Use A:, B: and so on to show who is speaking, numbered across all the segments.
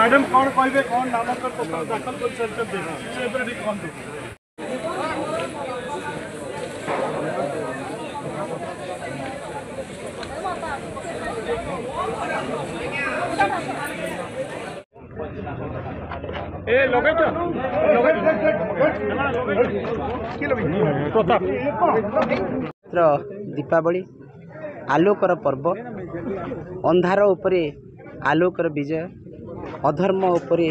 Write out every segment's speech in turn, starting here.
A: Madam कौन कहे कौन नामांकन पत्र दाखल कर
B: दीपावली आलोकर पर्व अंधार उपरे आलोकर विजय अधर्म उपरे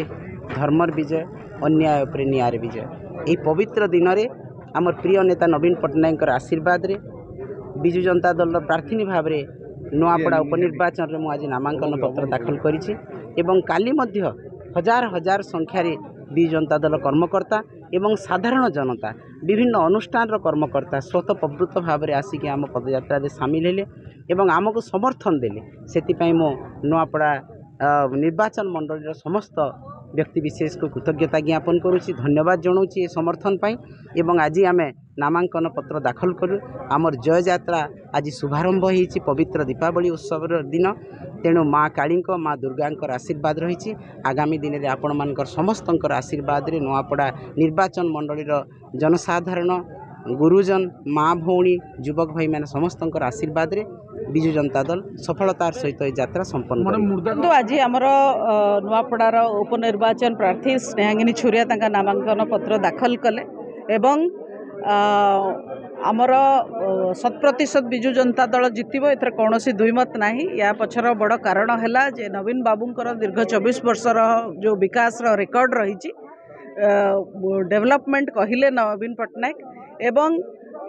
B: धर्मर विजय अन्याय उपरे न्यायर विजय। यही पवित्र दिन में आम प्रिय नेता नवीन पट्टनायक आशीर्वाद रे विजु जनता दल प्रार्थी भाव में नुआपड़ा उपनिर्वाचन में मुझे नामांकन पत्र दाखल करी काली मध्य हजार हजार संख्यार विजु जनता दल कर्मकर्ता एवं साधारण जनता विभिन्न अनुष्ठान कर्मकर्ता स्वतःप्रवृत्त भाव में आसिक आम पदयात्रा सामिल हेले एवं आमको समर्थन देले से मो नुआपड़ा निर्वाचन मंडल समस्त व्यक्तिविशेष को कृतज्ञता ज्ञापन करुँची धन्यवाद जनाऊँगी समर्थन पाई एवं आज आम नामांकन पत्र दाखल करूँ आमर जय यात्रा आज शुभारंभ होती पवित्र दीपावली उत्सव दिन तेणु माँ काली माँ दुर्गा आशीर्वाद रही आगामी दिन में आपण मान समस्त आशीर्वाद रे नुआपड़ा निर्वाचन मंडल जनसाधारण गुरुजन माँ भौणी युवक भाई मैंने समस्त आशीर्वाद रे विजु जनता दल सफलतार सहित यात्रा संपन्न
C: तो आज आमर नुआपड़ार उपनिर्वाचन प्रार्थी स्नेहांगिनी छुरिया तांका नामांकन पत्र दाखल कले एवं आमर 100% विजु जनता दल जितब एथर कौन दुईमत नहीं या पछर बड़ कारण है जे नवीन बाबूंकर दीर्घ 24 वर्षर जो विकास रेकर्ड रही डेवलपमेंट कहले नवीन पट्टनायक एवं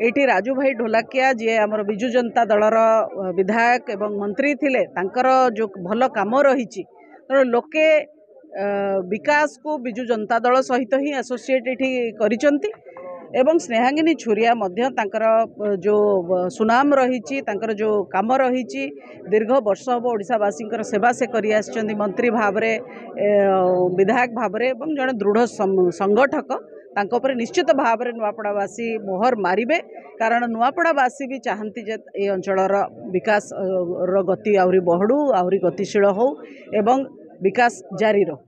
C: एटी राजू भाई ढोलाकिया जी आमर विजु जनता दलर विधायक एवं मंत्री थिले तांकर जो भल काम रही लोके विकास को विजु जनता दल सहित ही एसोसिएट एठी करिसंती एवं स्नेहांगिनी छुरिया मध्य तांकर जो सुनाम रही तांकर जो काम रही दीर्घ वर्ष हम ओडिशावासी सेवा से करी आछंती मंत्री भाव में विधायक भाव में जड़े दृढ़ संगठक तांको पर निश्चित भाव में नुआपड़ावासी मोहर मारिबे कारण नुआपड़ावासी भी चाहती जे ए अंचलर विकास गति आहरी बढ़ू आहरी गतिशील हो एवं विकास जारी रहो।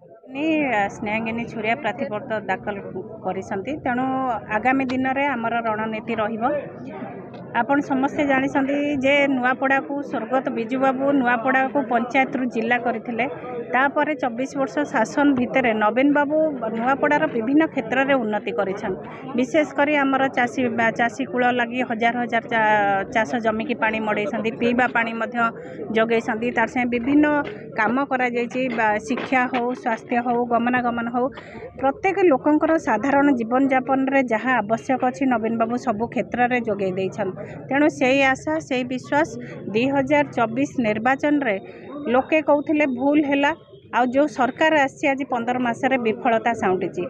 D: स्नेहांगिनी छुरिया प्रार्थीपत्र दाखल करिसंती तेणु आगामी दिन में आमर रणनीति रहिबो आपण समस्ते जानिसंती जे नुआपड़ा को स्वर्गत बिजू बाबू नुआपड़ा को पंचायत रु जिला करथिले तापर 24 वर्ष शासन भितर नवीन बाबू नुआपड़ार विभिन्न क्षेत्र में उन्नति करिछन विशेषकर आमर चाषी कूल लगी हजार हजार चाष जमी की पानी मड़ेइसंती पीवा पानी मध्य जगैसंती तार से विभिन्न काम करा जायछि शिक्षा हो स्वास्थ्य हो गमनागमन हो प्रत्येक लोकंकर साधारण जीवन यापन रे जहाँ आवश्यक अच्छी नवीन बाबू सबु क्षेत्र में जोगे देइछन तेणु से आशा से विश्वास 2024 निर्वाचन रे लोके कहते भूल है आ जो सरकार आसी आज 15 मासरे विफलता साउंटी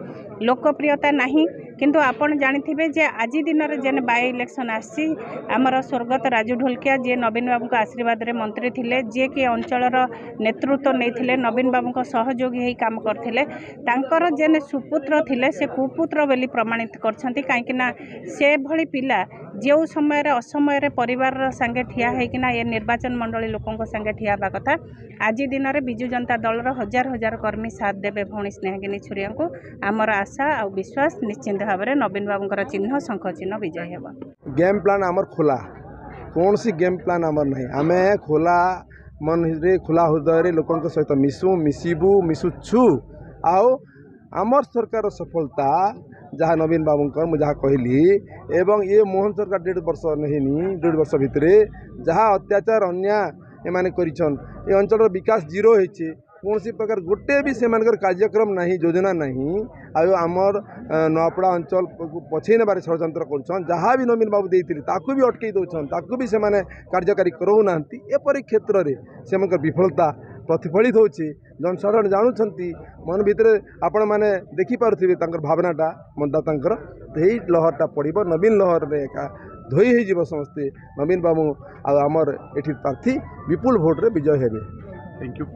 D: लोकप्रियता नहीं किंतु आपण जानिथिबे जे आज दिन में जेन बाय इलेक्शन आसी आमर स्वर्गत राजू ढोलकिया जी नवीन बाबू आशीर्वाद रे मंत्री थिले जे कि अंचलर नेतृत्व नहीं नवीन बाबू सहयोगी ही काम करथिले तांकर जेन सुपुत्र थिले से कुपुत्र बोली प्रमाणित करछंती काईकिना से भली पिला जो समय असमय परिवार संगे ठिया होकिना ये निर्वाचन मंडली लोकों संगे ठिया बा कथा आज दिन में विजु जनता दल हजार हजार कर्मी साथ देवे भौणी स्नेहांगिनी छुरिया को आमर आशा और विश्वास निश्चिंत भाव में नवीन बाबूंकर चिन्ह शंख चिन्ह विजय हेबा।
E: गेम प्लान आमर खोला कौन सी गेम प्लान आमर नहीं आम खोला मन रे खोला हृदय लोकों सहित मिसु मिसबू मिसुछु आओ आमर सरकार सफलता जहाँ नवीन बाबूंकर मुझे जहाँ कहली एवं ये मोहन सरकार 1.5 वर्ष नहीं 1.5 वर्ष भितर जहाँ अत्याचार अन्याय एमाने करिछन ए अंचल विकास जीरो होइछे कौन सी प्रकार गोटे भी से कार्यक्रम नहीं योजना नहीं आमर नुआपड़ा अंचल पछे नेबार षड्यंत्र कर जहाँ भी नवीन बाबू देते ताकू भी अटकई दौरान ताकू भी से कार्यकारी करोना एपरी क्षेत्र में से विफलता प्रतिफलित होची जनसाधारण जानुंट मन भितर आपण मैंने देखिपे भावनाटा मतदाता यही लहरटा पड़ो नवीन लहर में एका धोई हो समस्ते नवीन बाबू आमर एठी प्रार्थी विपुल भोट्रे विजय हेबे। Thank you.